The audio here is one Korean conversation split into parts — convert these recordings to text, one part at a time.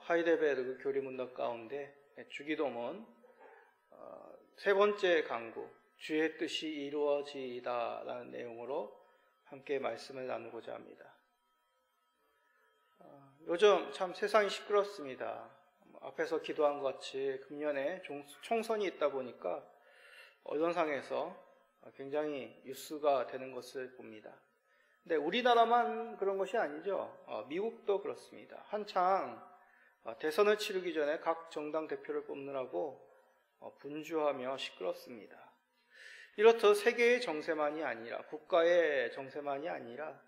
하이델베르그 교리문답 가운데 주기도문 세 번째 강구, 주의 뜻이 이루어지이다 라는 내용으로 함께 말씀을 나누고자 합니다. 요즘 참 세상이 시끄럽습니다. 앞에서 기도한 것 같이 금년에 총선이 있다 보니까 언론상에서 굉장히 뉴스가 되는 것을 봅니다. 근데 우리나라만 그런 것이 아니죠. 미국도 그렇습니다. 한창 대선을 치르기 전에 각 정당 대표를 뽑느라고 분주하며 시끄럽습니다. 이렇듯 세계의 정세만이 아니라, 국가의 정세만이 아니라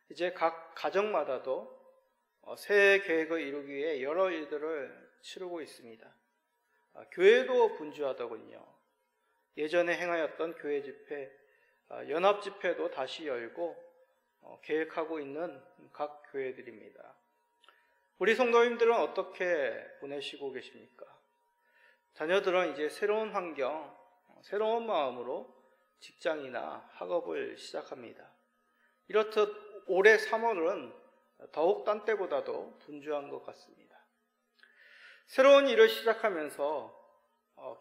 이제 각 가정마다도 새해 계획을 이루기 위해 여러 일들을 치르고 있습니다. 교회도 분주하더군요. 예전에 행하였던 교회 집회, 연합 집회도 다시 열고 계획하고 있는 각 교회들입니다. 우리 성도님들은 어떻게 보내시고 계십니까? 자녀들은 이제 새로운 환경, 새로운 마음으로 직장이나 학업을 시작합니다. 이렇듯 올해 3월은 더욱 딴 때보다도 분주한 것 같습니다. 새로운 일을 시작하면서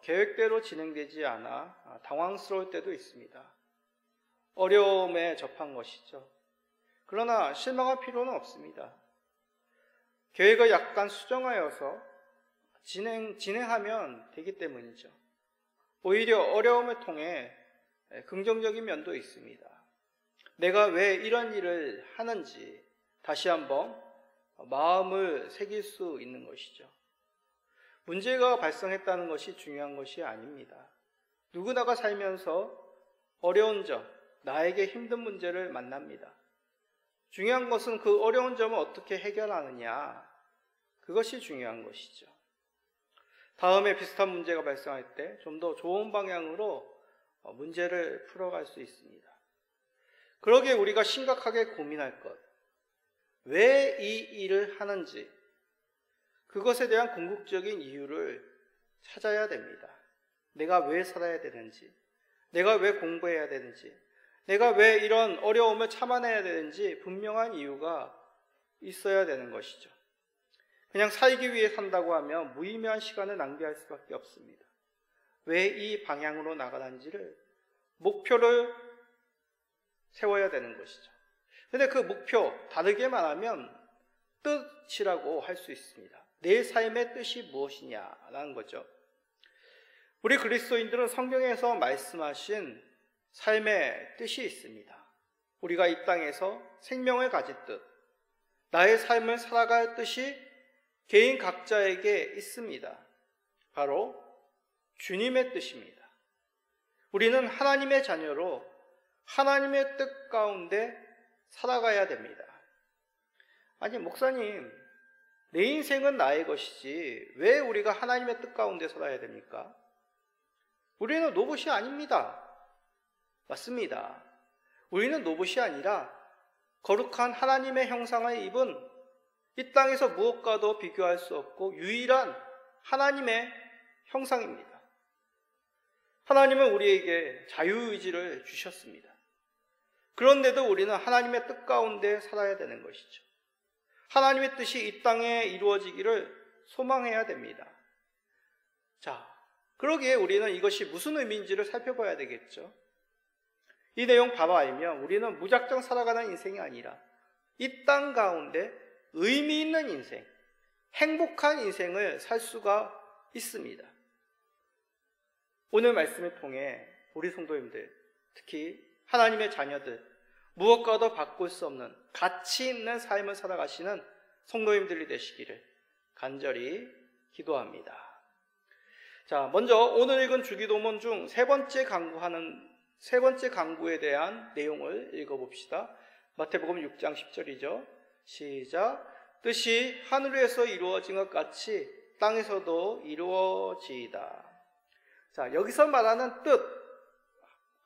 계획대로 진행되지 않아 당황스러울 때도 있습니다. 어려움에 접한 것이죠. 그러나 실망할 필요는 없습니다. 계획을 약간 수정하여서 진행하면 되기 때문이죠. 오히려 어려움을 통해 긍정적인 면도 있습니다. 내가 왜 이런 일을 하는지 다시 한번 마음을 새길 수 있는 것이죠. 문제가 발생했다는 것이 중요한 것이 아닙니다. 누구나가 살면서 어려운 점, 나에게 힘든 문제를 만납니다. 중요한 것은 그 어려운 점을 어떻게 해결하느냐, 그것이 중요한 것이죠. 다음에 비슷한 문제가 발생할 때 좀 더 좋은 방향으로 문제를 풀어갈 수 있습니다. 그러기에 우리가 심각하게 고민할 것, 왜 이 일을 하는지, 그것에 대한 궁극적인 이유를 찾아야 됩니다. 내가 왜 살아야 되는지, 내가 왜 공부해야 되는지, 내가 왜 이런 어려움을 참아내야 되는지 분명한 이유가 있어야 되는 것이죠. 그냥 살기 위해 산다고 하면 무의미한 시간을 낭비할 수밖에 없습니다. 왜 이 방향으로 나가는지를, 목표를 세워야 되는 것이죠. 그런데 그 목표, 다르게 말하면 뜻이라고 할 수 있습니다. 내 삶의 뜻이 무엇이냐라는 거죠. 우리 그리스도인들은 성경에서 말씀하신 삶의 뜻이 있습니다. 우리가 이 땅에서 생명을 가질 뜻, 나의 삶을 살아갈 뜻이 개인 각자에게 있습니다. 바로 주님의 뜻입니다. 우리는 하나님의 자녀로 하나님의 뜻 가운데 살아가야 됩니다. 아니, 목사님, 내 인생은 나의 것이지 왜 우리가 하나님의 뜻 가운데 살아야 됩니까? 우리는 로봇이 아닙니다. 맞습니다. 우리는 로봇이 아니라 거룩한 하나님의 형상을 입은 이 땅에서 무엇과도 비교할 수 없고 유일한 하나님의 형상입니다. 하나님은 우리에게 자유의지를 주셨습니다. 그런데도 우리는 하나님의 뜻 가운데 살아야 되는 것이죠. 하나님의 뜻이 이 땅에 이루어지기를 소망해야 됩니다. 자, 그러기에 우리는 이것이 무슨 의미인지를 살펴봐야 되겠죠. 이 내용 바로 알면 우리는 무작정 살아가는 인생이 아니라 이 땅 가운데 의미 있는 인생, 행복한 인생을 살 수가 있습니다. 오늘 말씀을 통해 우리 성도님들, 특히 하나님의 자녀들, 무엇과도 바꿀 수 없는 가치 있는 삶을 살아가시는 성도님들이 되시기를 간절히 기도합니다. 자, 먼저 오늘 읽은 주기도문 중 세 번째 강구에 대한 내용을 읽어봅시다. 마태복음 6장 10절이죠. 시작. 뜻이 하늘에서 이루어진 것 같이 땅에서도 이루어지이다. 자, 여기서 말하는 뜻,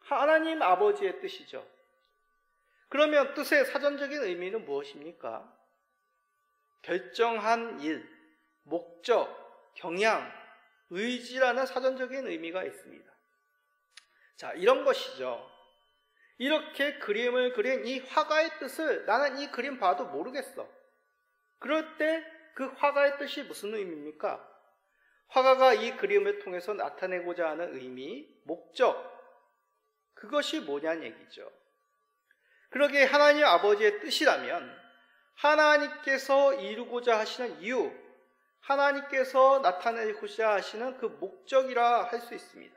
하나님 아버지의 뜻이죠. 그러면 뜻의 사전적인 의미는 무엇입니까? 결정한 일, 목적, 경향, 의지라는 사전적인 의미가 있습니다. 자, 이런 것이죠. 이렇게 그림을 그린 이 화가의 뜻을 나는 이 그림 봐도 모르겠어. 그럴 때 그 화가의 뜻이 무슨 의미입니까? 화가가 이 그림을 통해서 나타내고자 하는 의미, 목적, 그것이 뭐냐는 얘기죠. 그러기에 하나님 아버지의 뜻이라면 하나님께서 이루고자 하시는 이유, 하나님께서 나타내고자 하시는 그 목적이라 할 수 있습니다.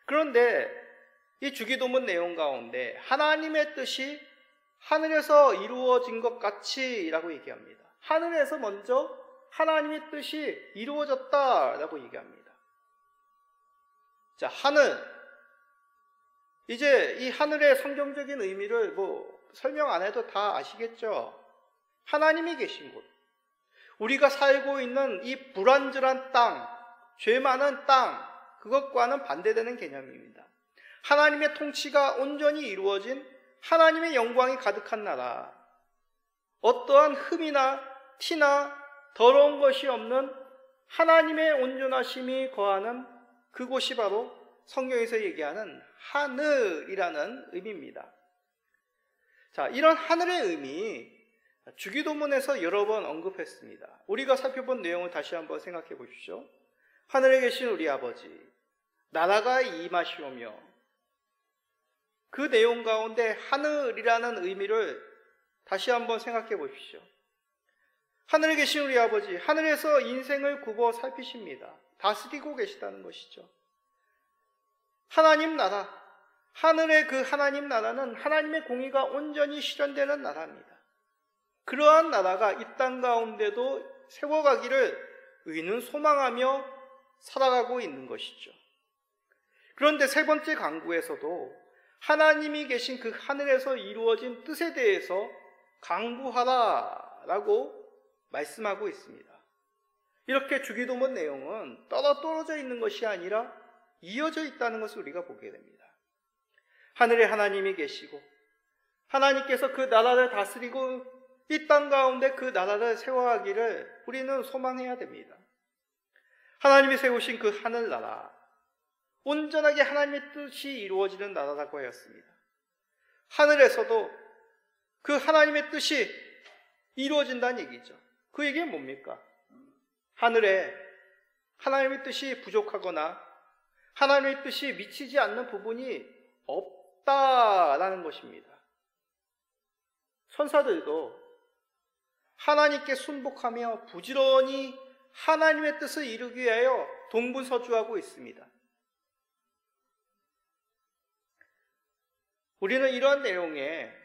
그런데 이 주기도문 내용 가운데 하나님의 뜻이 하늘에서 이루어진 것 같이라고 얘기합니다. 하늘에서 먼저 하나님의 뜻이 이루어졌다라고 얘기합니다. 자, 하늘. 이제 이 하늘의 성경적인 의미를 설명 안 해도 다 아시겠죠? 하나님이 계신 곳. 우리가 살고 있는 이 불완전한 땅, 죄 많은 땅, 그것과는 반대되는 개념입니다. 하나님의 통치가 온전히 이루어진 하나님의 영광이 가득한 나라. 어떠한 흠이나 티나 더러운 것이 없는 하나님의 온전하심이 거하는 그곳이 바로 성경에서 얘기하는 하늘이라는 의미입니다. 자, 이런 하늘의 의미, 주기도문에서 여러 번 언급했습니다. 우리가 살펴본 내용을 다시 한번 생각해 보십시오. 하늘에 계신 우리 아버지, 나라가 임하시오며, 그 내용 가운데 하늘이라는 의미를 다시 한번 생각해 보십시오. 하늘에 계신 우리 아버지, 하늘에서 인생을 굽어 살피십니다. 다스리고 계시다는 것이죠. 하나님 나라, 하늘의 그 하나님 나라는 하나님의 공의가 온전히 실현되는 나라입니다. 그러한 나라가 이 땅 가운데도 세워가기를 의인은 소망하며 살아가고 있는 것이죠. 그런데 세 번째 강구에서도 하나님이 계신 그 하늘에서 이루어진 뜻에 대해서 강구하라라고 말씀하고 있습니다. 이렇게 주기도문 내용은 떨어져 있는 것이 아니라 이어져 있다는 것을 우리가 보게 됩니다. 하늘에 하나님이 계시고 하나님께서 그 나라를 다스리고 이 땅 가운데 그 나라를 세워가기를 우리는 소망해야 됩니다. 하나님이 세우신 그 하늘나라, 온전하게 하나님의 뜻이 이루어지는 나라라고 하였습니다. 하늘에서도 그 하나님의 뜻이 이루어진다는 얘기죠. 그 얘기는 뭡니까? 하늘에 하나님의 뜻이 부족하거나 하나님의 뜻이 미치지 않는 부분이 없다라는 것입니다. 천사들도 하나님께 순복하며 부지런히 하나님의 뜻을 이루기 위하여 동분서주하고 있습니다. 우리는 이러한 내용에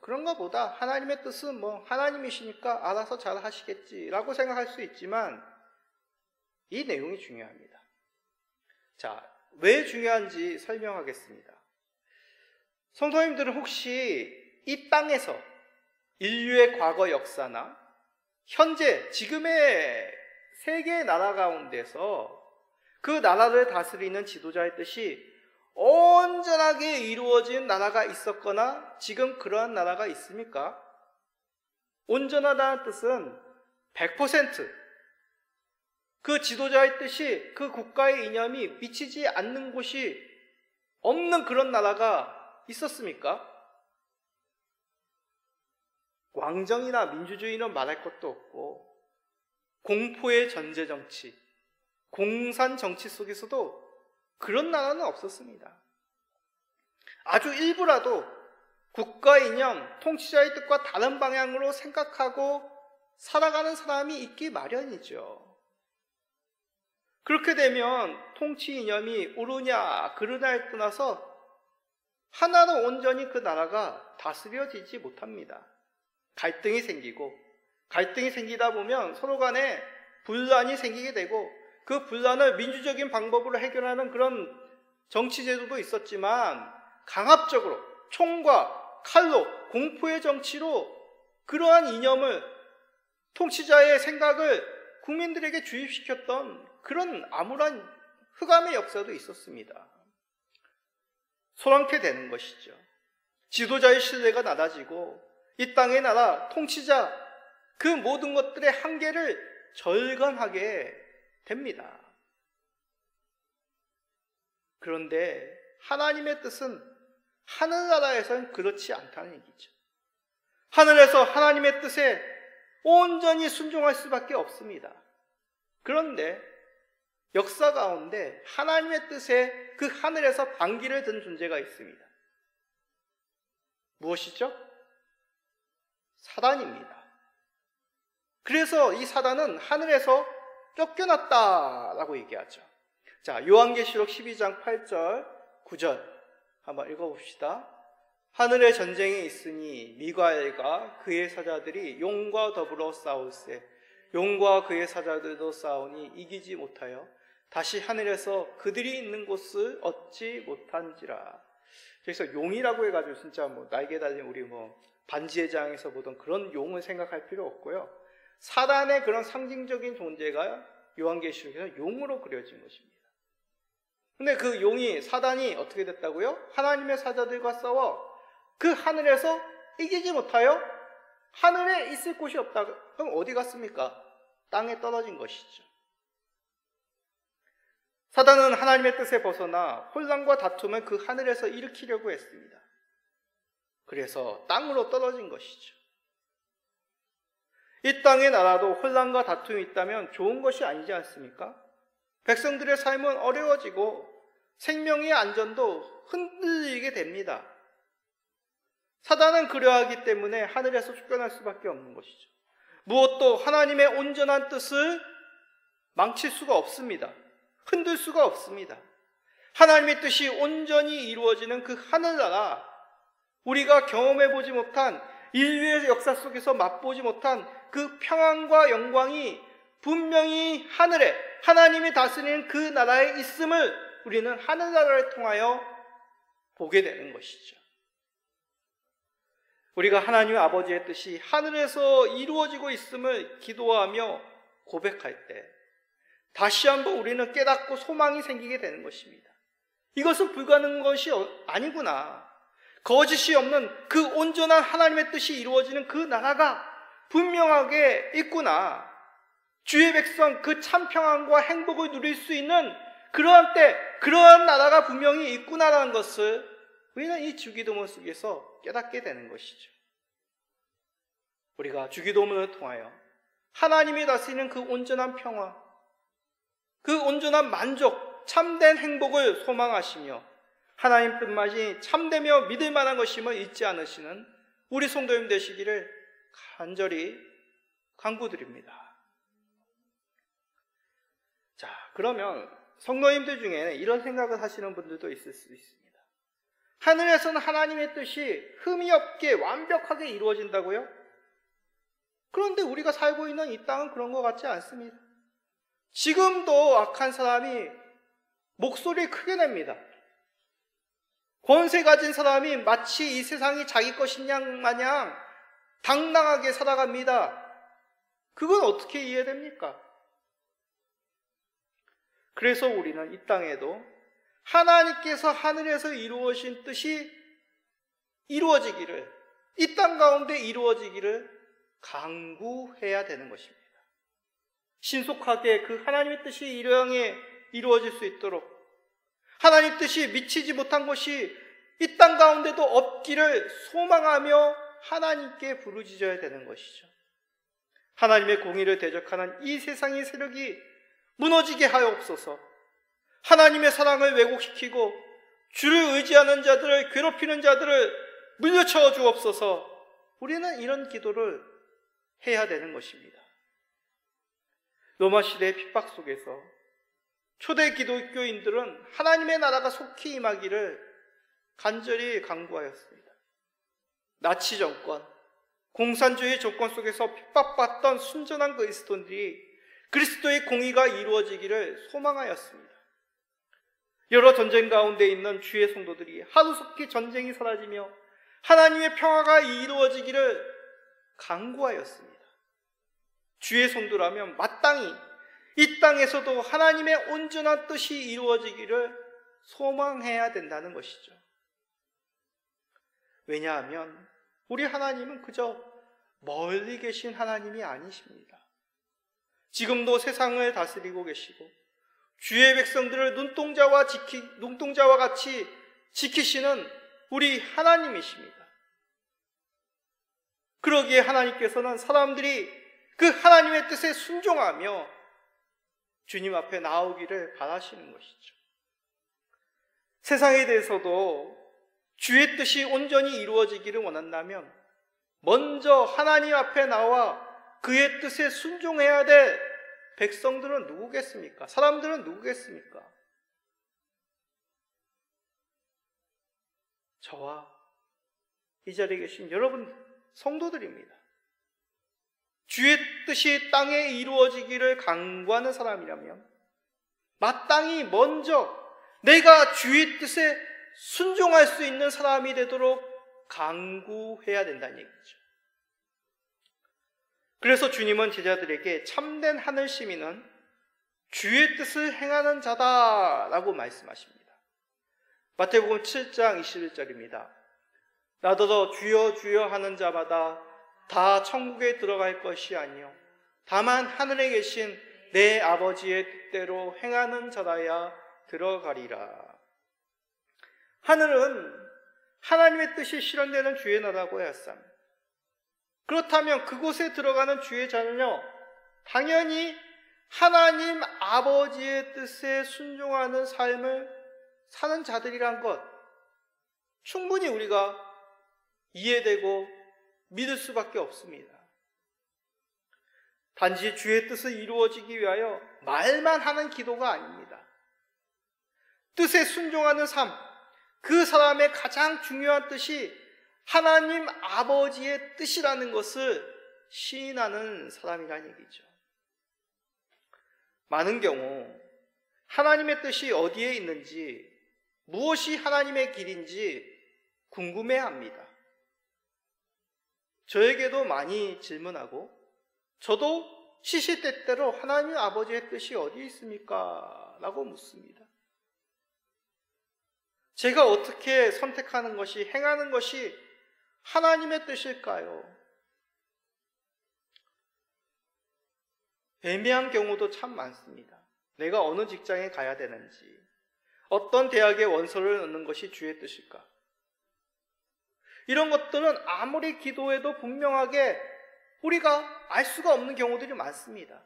그런가 보다 하나님의 뜻은 하나님이시니까 알아서 잘 하시겠지라고 생각할 수 있지만 이 내용이 중요합니다. 자, 왜 중요한지 설명하겠습니다. 성도님들은 혹시 이 땅에서 인류의 과거 역사나 현재 지금의 세계의 나라 가운데서 그 나라를 다스리는 지도자의 뜻이 온전하게 이루어진 나라가 있었거나 지금 그러한 나라가 있습니까? 온전하다는 뜻은 100% 그 지도자의 뜻이 그 국가의 이념이 미치지 않는 곳이 없는 그런 나라가 있었습니까? 왕정이나 민주주의는 말할 것도 없고 공포의 전제 정치, 공산 정치 속에서도 그런 나라는 없었습니다. 아주 일부라도 국가 이념, 통치자의 뜻과 다른 방향으로 생각하고 살아가는 사람이 있기 마련이죠. 그렇게 되면 통치 이념이 옳으냐 그르냐에 떠나서 하나로 온전히 그 나라가 다스려지지 못합니다. 갈등이 생기다 보면 서로 간에 분란이 생기게 되고 그 분란을 민주적인 방법으로 해결하는 그런 정치제도도 있었지만 강압적으로 총과 칼로 공포의 정치로 그러한 이념을 통치자의 생각을 국민들에게 주입시켰던 그런 암울한 흑암의 역사도 있었습니다. 소란케 되는 것이죠. 지도자의 신뢰가 낮아지고 이 땅의 나라, 통치자 그 모든 것들의 한계를 절감하게 됩니다. 그런데 하나님의 뜻은 하늘나라에서는 그렇지 않다는 얘기죠. 하늘에서 하나님의 뜻에 온전히 순종할 수밖에 없습니다. 그런데 역사 가운데 하나님의 뜻에 그 하늘에서 반기를 든 존재가 있습니다. 무엇이죠? 사단입니다. 그래서 이 사단은 하늘에서 쫓겨났다라고 얘기하죠. 자, 요한계시록 12장 8절, 9절 한번 읽어봅시다. 하늘에 전쟁이 있으니 미가엘과 그의 사자들이 용과 더불어 싸울세. 용과 그의 사자들도 싸우니 이기지 못하여 다시 하늘에서 그들이 있는 곳을 얻지 못한지라. 그래서 용이라고 해가지고 진짜 날개 달린 우리 반지의 장에서 보던 그런 용을 생각할 필요 없고요. 사단의 그런 상징적인 존재가 요한계시록에서 용으로 그려진 것입니다. 근데 그 용이, 사단이 어떻게 됐다고요? 하나님의 사자들과 싸워 그 하늘에서 이기지 못하여 하늘에 있을 곳이 없다. 그럼 어디 갔습니까? 땅에 떨어진 것이죠. 사단은 하나님의 뜻에 벗어나 혼란과 다툼을 그 하늘에서 일으키려고 했습니다. 그래서 땅으로 떨어진 것이죠. 이 땅의 나라도 혼란과 다툼이 있다면 좋은 것이 아니지 않습니까? 백성들의 삶은 어려워지고 생명의 안전도 흔들리게 됩니다. 사단은 그러하기 때문에 하늘에서 쫓겨날 수밖에 없는 것이죠. 무엇도 하나님의 온전한 뜻을 망칠 수가 없습니다. 흔들 수가 없습니다. 하나님의 뜻이 온전히 이루어지는 그 하늘나라, 우리가 경험해보지 못한, 인류의 역사 속에서 맛보지 못한 그 평안과 영광이 분명히 하늘에 하나님이 다스리는 그 나라에 있음을 우리는 하늘나라를 통하여 보게 되는 것이죠. 우리가 하나님의 아버지의 뜻이 하늘에서 이루어지고 있음을 기도하며 고백할 때 다시 한번 우리는 깨닫고 소망이 생기게 되는 것입니다. 이것은 불가능한 것이 아니구나. 거짓이 없는 그 온전한 하나님의 뜻이 이루어지는 그 나라가 분명하게 있구나. 주의 백성 그 참 평안과 행복을 누릴 수 있는 그러한 때, 그러한 나라가 분명히 있구나라는 것을 우리는 이 주기도문 속에서 깨닫게 되는 것이죠. 우리가 주기도문을 통하여 하나님이 다스리는 그 온전한 평화, 그 온전한 만족, 참된 행복을 소망하시며 하나님 뜻만이 참되며 믿을 만한 것임을 잊지 않으시는 우리 성도님 되시기를 간절히 간구드립니다. 자, 그러면 성도님들 중에는 이런 생각을 하시는 분들도 있을 수 있습니다. 하늘에서는 하나님의 뜻이 흠이 없게 완벽하게 이루어진다고요? 그런데 우리가 살고 있는 이 땅은 그런 것 같지 않습니다. 지금도 악한 사람이 목소리 크게 냅니다. 권세 가진 사람이 마치 이 세상이 자기 것인 양 마냥 당당하게 살아갑니다. 그건 어떻게 이해됩니까? 그래서 우리는 이 땅에도 하나님께서 하늘에서 이루어진 뜻이 이루어지기를, 이 땅 가운데 이루어지기를 간구해야 되는 것입니다. 신속하게 그 하나님의 뜻이 이루어질 수 있도록 하나님 뜻이 미치지 못한 것이 이 땅 가운데도 없기를 소망하며 하나님께 부르짖어야 되는 것이죠. 하나님의 공의를 대적하는 이 세상의 세력이 무너지게 하옵소서. 하나님의 사랑을 왜곡시키고 주를 의지하는 자들을 괴롭히는 자들을 물려쳐 주옵소서. 우리는 이런 기도를 해야 되는 것입니다. 로마 시대의 핍박 속에서 초대 기독교인들은 하나님의 나라가 속히 임하기를 간절히 간구하였습니다. 나치 정권, 공산주의 조건 속에서 핍박받던 순전한 그리스도인들이 그리스도의 공의가 이루어지기를 소망하였습니다. 여러 전쟁 가운데 있는 주의 성도들이 하루속히 전쟁이 사라지며 하나님의 평화가 이루어지기를 간구하였습니다. 주의 성도라면 마땅히 이 땅에서도 하나님의 온전한 뜻이 이루어지기를 소망해야 된다는 것이죠. 왜냐하면 우리 하나님은 그저 멀리 계신 하나님이 아니십니다. 지금도 세상을 다스리고 계시고 주의 백성들을 눈동자와 같이 지키시는 우리 하나님이십니다. 그러기에 하나님께서는 사람들이 그 하나님의 뜻에 순종하며 주님 앞에 나오기를 바라시는 것이죠. 세상에 대해서도 주의 뜻이 온전히 이루어지기를 원한다면 먼저 하나님 앞에 나와 그의 뜻에 순종해야 될 백성들은 누구겠습니까? 사람들은 누구겠습니까? 저와 이 자리에 계신 여러분 성도들입니다. 주의 뜻이 땅에 이루어지기를 간구하는 사람이라면 마땅히 먼저 내가 주의 뜻에 순종할 수 있는 사람이 되도록 간구해야 된다는 얘기죠. 그래서 주님은 제자들에게 참된 하늘 시민은 주의 뜻을 행하는 자다라고 말씀하십니다. 마태복음 7장 21절입니다. 나더러 주여 주여 하는 자마다 다 천국에 들어갈 것이 아니요 다만 하늘에 계신 내 아버지의 뜻대로 행하는 자라야 들어가리라. 하늘은 하나님의 뜻이 실현되는 주의 나라고 하였사옵니다. 그렇다면 그곳에 들어가는 주의 자는요, 당연히 하나님 아버지의 뜻에 순종하는 삶을 사는 자들이란 것 충분히 우리가 이해되고 믿을 수밖에 없습니다. 단지 주의 뜻이 이루어지기 위하여 말만 하는 기도가 아닙니다. 뜻에 순종하는 삶, 그 사람의 가장 중요한 뜻이 하나님 아버지의 뜻이라는 것을 시인하는 사람이라는 얘기죠. 많은 경우 하나님의 뜻이 어디에 있는지, 무엇이 하나님의 길인지 궁금해합니다. 저에게도 많이 질문하고 저도 시시때때로 하나님 아버지의 뜻이 어디에 있습니까? 라고 묻습니다. 제가 어떻게 선택하는 것이, 행하는 것이 하나님의 뜻일까요? 애매한 경우도 참 많습니다. 내가 어느 직장에 가야 되는지, 어떤 대학에 원서를 넣는 것이 주의 뜻일까? 이런 것들은 아무리 기도해도 분명하게 우리가 알 수가 없는 경우들이 많습니다.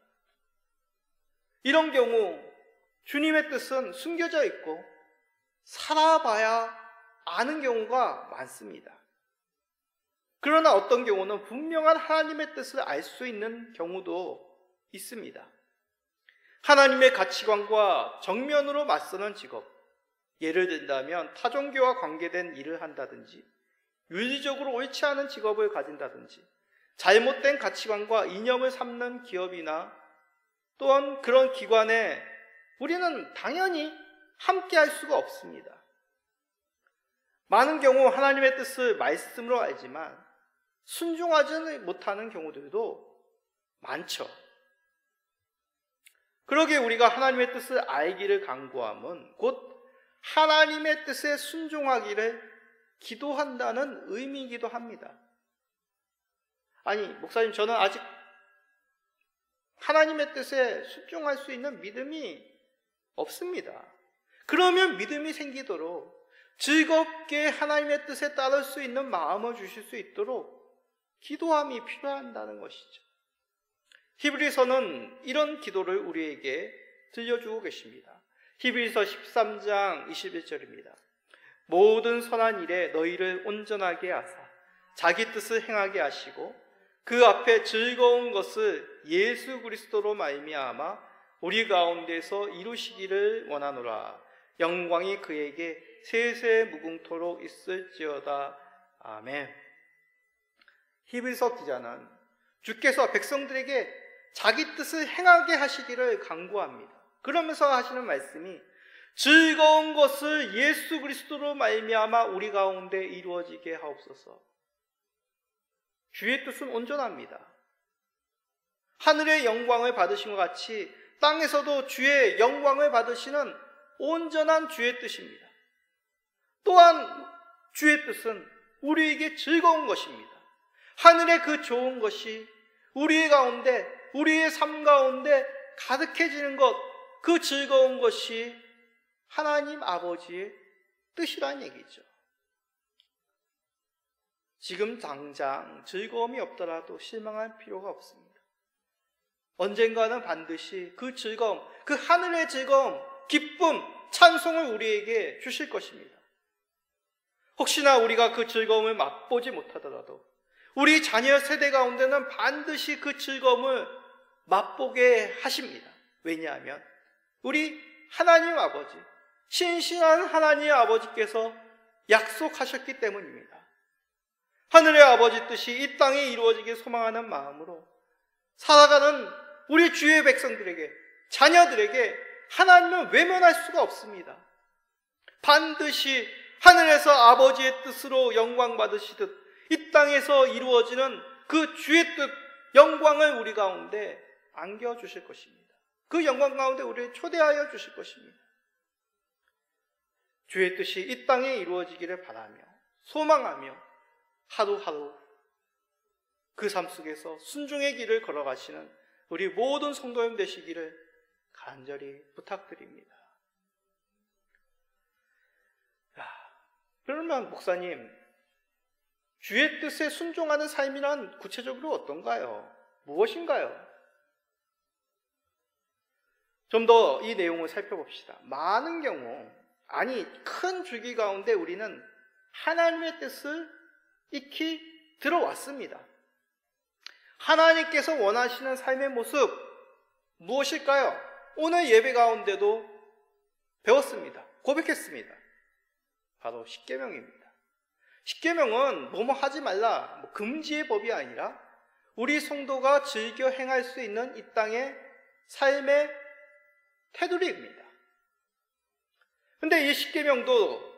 이런 경우 주님의 뜻은 숨겨져 있고 살아봐야 아는 경우가 많습니다. 그러나 어떤 경우는 분명한 하나님의 뜻을 알 수 있는 경우도 있습니다. 하나님의 가치관과 정면으로 맞서는 직업, 예를 든다면 타종교와 관계된 일을 한다든지, 윤리적으로 옳지 않은 직업을 가진다든지, 잘못된 가치관과 이념을 삼는 기업이나 또한 그런 기관에 우리는 당연히 함께 할 수가 없습니다. 많은 경우 하나님의 뜻을 말씀으로 알지만 순종하지 못하는 경우들도 많죠. 그러기에 우리가 하나님의 뜻을 알기를 간구함은 곧 하나님의 뜻에 순종하기를 기도한다는 의미이기도 합니다. 아니, 목사님, 저는 아직 하나님의 뜻에 순종할 수 있는 믿음이 없습니다. 그러면 믿음이 생기도록 즐겁게 하나님의 뜻에 따를 수 있는 마음을 주실 수 있도록 기도함이 필요하다는 것이죠. 히브리서는 이런 기도를 우리에게 들려주고 계십니다. 히브리서 13장 21절입니다. 모든 선한 일에 너희를 온전하게 하사 자기 뜻을 행하게 하시고 그 앞에 즐거운 것을 예수 그리스도로 말미암아 우리 가운데서 이루시기를 원하노라. 영광이 그에게 세세 무궁토록 있을지어다. 아멘. 히브리서 기자는 주께서 백성들에게 자기 뜻을 행하게 하시기를 간구합니다. 그러면서 하시는 말씀이 즐거운 것을 예수 그리스도로 말미암아 우리 가운데 이루어지게 하옵소서. 주의 뜻은 온전합니다. 하늘의 영광을 받으신 것 같이 땅에서도 주의 영광을 받으시는 온전한 주의 뜻입니다. 또한 주의 뜻은 우리에게 즐거운 것입니다. 하늘의 그 좋은 것이 우리의 가운데, 우리의 삶 가운데 가득해지는 것, 그 즐거운 것이 하나님 아버지의 뜻이란 얘기죠. 지금 당장 즐거움이 없더라도 실망할 필요가 없습니다. 언젠가는 반드시 그 즐거움, 그 하늘의 즐거움, 기쁨, 찬송을 우리에게 주실 것입니다. 혹시나 우리가 그 즐거움을 맛보지 못하더라도 우리 자녀 세대 가운데는 반드시 그 즐거움을 맛보게 하십니다. 왜냐하면 우리 하나님 아버지, 신실한 하나님 아버지께서 약속하셨기 때문입니다. 하늘의 아버지 뜻이 이 땅에 이루어지길 소망하는 마음으로 살아가는 우리 주의 백성들에게, 자녀들에게 하나님은 외면할 수가 없습니다. 반드시 하늘에서 아버지의 뜻으로 영광 받으시듯 이 땅에서 이루어지는 그 주의 뜻, 영광을 우리 가운데 안겨주실 것입니다. 그 영광 가운데 우리를 초대하여 주실 것입니다. 주의 뜻이 이 땅에 이루어지기를 바라며 소망하며 하루하루 그 삶 속에서 순종의 길을 걸어가시는 우리 모든 성도님 되시기를 간절히 부탁드립니다. 그러면 목사님, 주의 뜻에 순종하는 삶이란 구체적으로 어떤가요? 무엇인가요? 좀 더 이 내용을 살펴봅시다. 많은 경우, 아니 큰 주기 가운데 우리는 하나님의 뜻을 익히 들어왔습니다. 하나님께서 원하시는 삶의 모습 무엇일까요? 오늘 예배 가운데도 배웠습니다. 고백했습니다. 바로 십계명입니다. 십계명은 뭐뭐 하지 말라, 금지의 법이 아니라 우리 성도가 즐겨 행할 수 있는 이 땅의 삶의 테두리입니다. 근데 이 십계명도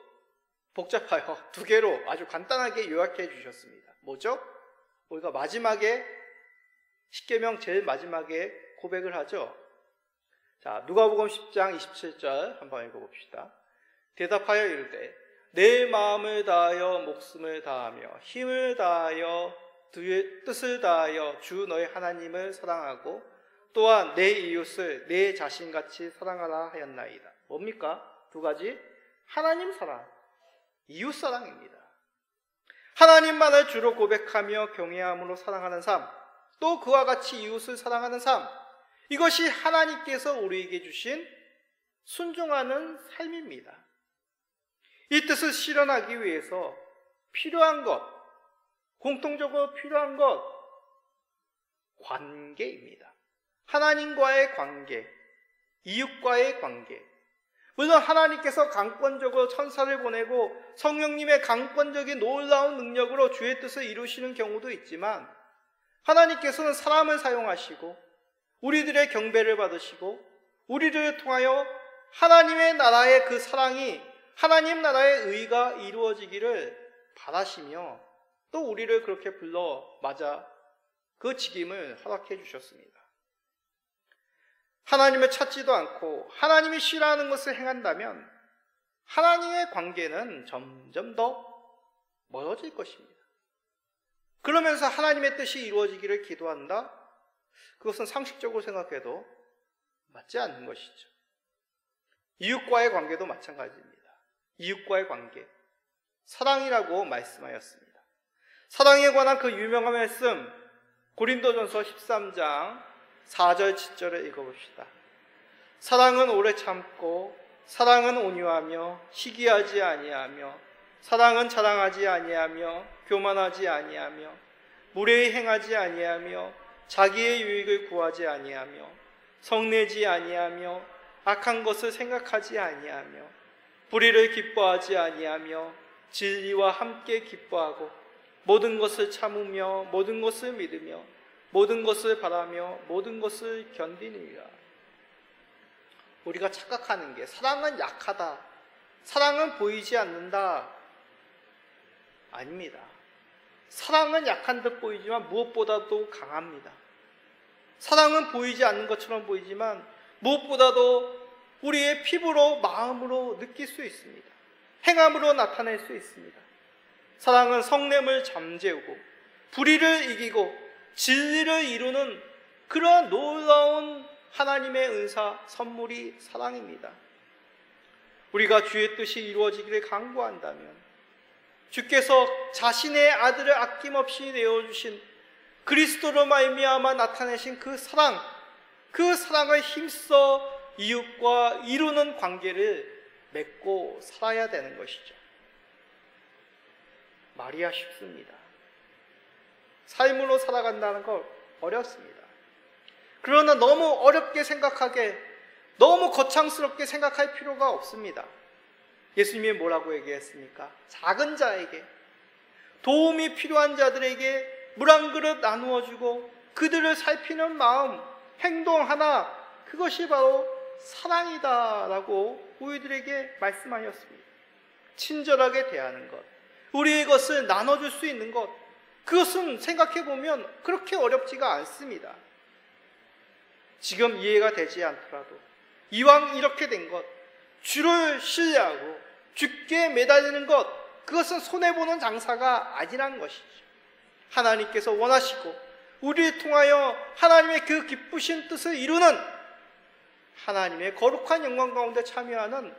복잡하여 두 개로 아주 간단하게 요약해 주셨습니다. 뭐죠? 우리가 마지막에 십계명 제일 마지막에 고백을 하죠. 자, 누가복음 10장 27절 한번 읽어봅시다. 대답하여 이르되 내 마음을 다하여 목숨을 다하며 힘을 다하여 뜻을 다하여 주 너의 하나님을 사랑하고 또한 내 이웃을 내 자신같이 사랑하라 하였나이다. 뭡니까? 두 가지. 하나님 사랑, 이웃 사랑입니다. 하나님만을 주로 고백하며 경외함으로 사랑하는 삶, 또 그와 같이 이웃을 사랑하는 삶, 이것이 하나님께서 우리에게 주신 순종하는 삶입니다. 이 뜻을 실현하기 위해서 필요한 것, 공통적으로 필요한 것, 관계입니다. 하나님과의 관계, 이웃과의 관계. 물론 하나님께서 강권적으로 천사를 보내고 성령님의 강권적인 놀라운 능력으로 주의 뜻을 이루시는 경우도 있지만 하나님께서는 사람을 사용하시고 우리들의 경배를 받으시고 우리를 통하여 하나님의 나라의 그 사랑이, 하나님 나라의 의가 이루어지기를 바라시며 또 우리를 그렇게 불러 맞아 그 직임을 허락해 주셨습니다. 하나님을 찾지도 않고 하나님이 싫어하는 것을 행한다면 하나님의 관계는 점점 더 멀어질 것입니다. 그러면서 하나님의 뜻이 이루어지기를 기도한다? 그것은 상식적으로 생각해도 맞지 않는 것이죠. 이웃과의 관계도 마찬가지입니다. 이웃과의 관계, 사랑이라고 말씀하였습니다. 사랑에 관한 그 유명한 말씀 고린도전서 13장 4절 7절을 읽어봅시다. 사랑은 오래 참고 사랑은 온유하며 시기하지 아니하며 사랑은 자랑하지 아니하며 교만하지 아니하며 무례히 행하지 아니하며 자기의 유익을 구하지 아니하며 성내지 아니하며 악한 것을 생각하지 아니하며 불의를 기뻐하지 아니하며 진리와 함께 기뻐하고 모든 것을 참으며 모든 것을 믿으며 모든 것을 바라며 모든 것을 견디느니라. 우리가 착각하는 게 사랑은 약하다, 사랑은 보이지 않는다. 아닙니다. 사랑은 약한 듯 보이지만 무엇보다도 강합니다. 사랑은 보이지 않는 것처럼 보이지만 무엇보다도 우리의 피부로, 마음으로 느낄 수 있습니다. 행함으로 나타낼 수 있습니다. 사랑은 성냄을 잠재우고 불의를 이기고 진리를 이루는 그러한 놀라운 하나님의 은사, 선물이 사랑입니다. 우리가 주의 뜻이 이루어지기를 간구한다면 주께서 자신의 아들을 아낌없이 내어주신 그리스도로 말미암아 나타내신 그 사랑, 그 사랑을 힘써 이웃과 이루는 관계를 맺고 살아야 되는 것이죠. 말이야 쉽습니다. 삶으로 살아간다는 건 어렵습니다. 그러나 너무 어렵게 생각하게, 너무 거창스럽게 생각할 필요가 없습니다. 예수님이 뭐라고 얘기했습니까? 작은 자에게, 도움이 필요한 자들에게 물 한 그릇 나누어 주고 그들을 살피는 마음, 행동 하나, 그것이 바로 사랑이다 라고 우리들에게 말씀하셨습니다. 친절하게 대하는 것, 우리의 것을 나눠줄 수 있는 것, 그것은 생각해보면 그렇게 어렵지가 않습니다. 지금 이해가 되지 않더라도 이왕 이렇게 된 것, 주를 신뢰하고 주께 매달리는 것, 그것은 손해보는 장사가 아니란 것이죠. 하나님께서 원하시고 우리를 통하여 하나님의 그 기쁘신 뜻을 이루는, 하나님의 거룩한 영광 가운데 참여하는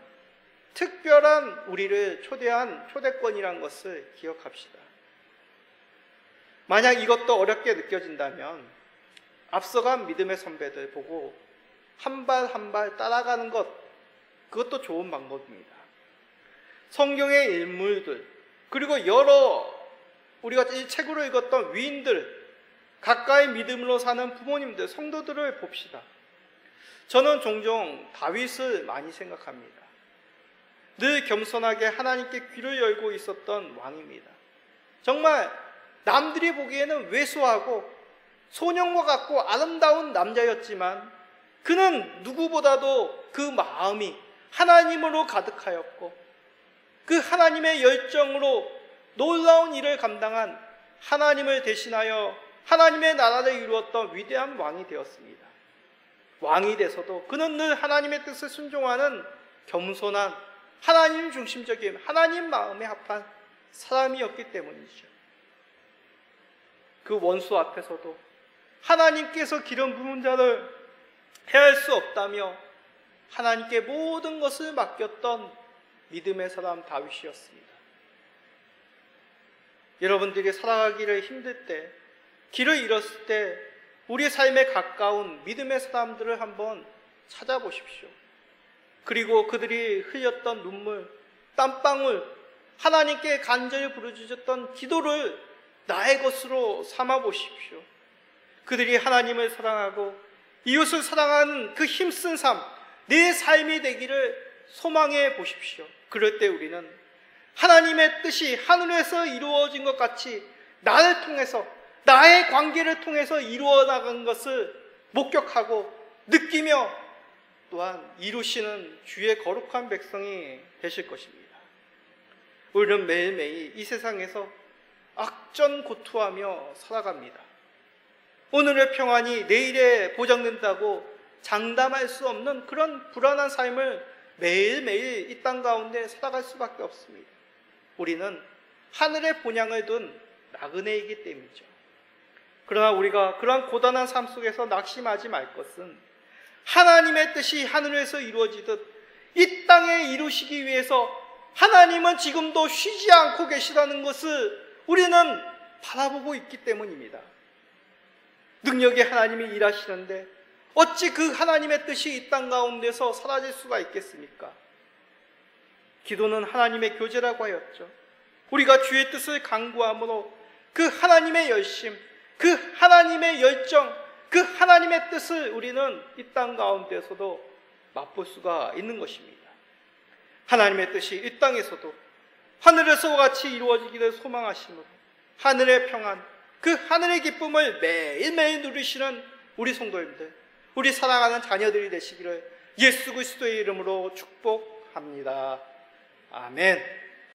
특별한 우리를 초대한 초대권이란 것을 기억합시다. 만약 이것도 어렵게 느껴진다면 앞서간 믿음의 선배들 보고 한 발 한 발 따라가는 것, 그것도 좋은 방법입니다. 성경의 인물들, 그리고 여러 우리가 이 책으로 읽었던 위인들, 가까이 믿음으로 사는 부모님들, 성도들을 봅시다. 저는 종종 다윗을 많이 생각합니다. 늘 겸손하게 하나님께 귀를 열고 있었던 왕입니다. 정말 남들이 보기에는 왜소하고 소년과 같고 아름다운 남자였지만 그는 누구보다도 그 마음이 하나님으로 가득하였고 그 하나님의 열정으로 놀라운 일을 감당한, 하나님을 대신하여 하나님의 나라를 이루었던 위대한 왕이 되었습니다. 왕이 돼서도 그는 늘 하나님의 뜻을 순종하는 겸손한, 하나님 중심적인, 하나님 마음에 합한 사람이었기 때문이죠. 그 원수 앞에서도 하나님께서 기름 부은 자를 해할 수 없다며 하나님께 모든 것을 맡겼던 믿음의 사람 다윗이었습니다. 여러분들이 살아가기를 힘들 때, 길을 잃었을 때 우리 삶에 가까운 믿음의 사람들을 한번 찾아보십시오. 그리고 그들이 흘렸던 눈물, 땀방울, 하나님께 간절히 부르짖었던 기도를 나의 것으로 삼아 보십시오. 그들이 하나님을 사랑하고 이웃을 사랑하는 그 힘쓴 삶, 내 삶이 되기를 소망해 보십시오. 그럴 때 우리는 하나님의 뜻이 하늘에서 이루어진 것 같이 나를 통해서, 나의 관계를 통해서 이루어 나간 것을 목격하고 느끼며 또한 이루시는 주의 거룩한 백성이 되실 것입니다. 우리는 매일매일 이 세상에서 악전고투하며 살아갑니다. 오늘의 평안이 내일에 보장된다고 장담할 수 없는 그런 불안한 삶을 매일매일 이 땅 가운데 살아갈 수밖에 없습니다. 우리는 하늘의 본향을 둔 나그네이기 때문이죠. 그러나 우리가 그러한 고단한 삶 속에서 낙심하지 말 것은 하나님의 뜻이 하늘에서 이루어지듯 이 땅에 이루시기 위해서 하나님은 지금도 쉬지 않고 계시다는 것을 우리는 바라보고 있기 때문입니다. 능력의 하나님이 일하시는데 어찌 그 하나님의 뜻이 이 땅 가운데서 사라질 수가 있겠습니까? 기도는 하나님의 교제라고 하였죠. 우리가 주의 뜻을 간구함으로 그 하나님의 열심, 그 하나님의 열정, 그 하나님의 뜻을 우리는 이 땅 가운데서도 맛볼 수가 있는 것입니다. 하나님의 뜻이 이 땅에서도 하늘에서와 같이 이루어지기를 소망하심으로 하늘의 평안, 그 하늘의 기쁨을 매일매일 누리시는 우리 성도님들, 우리 사랑하는 자녀들이 되시기를 예수 그리스도의 이름으로 축복합니다. 아멘.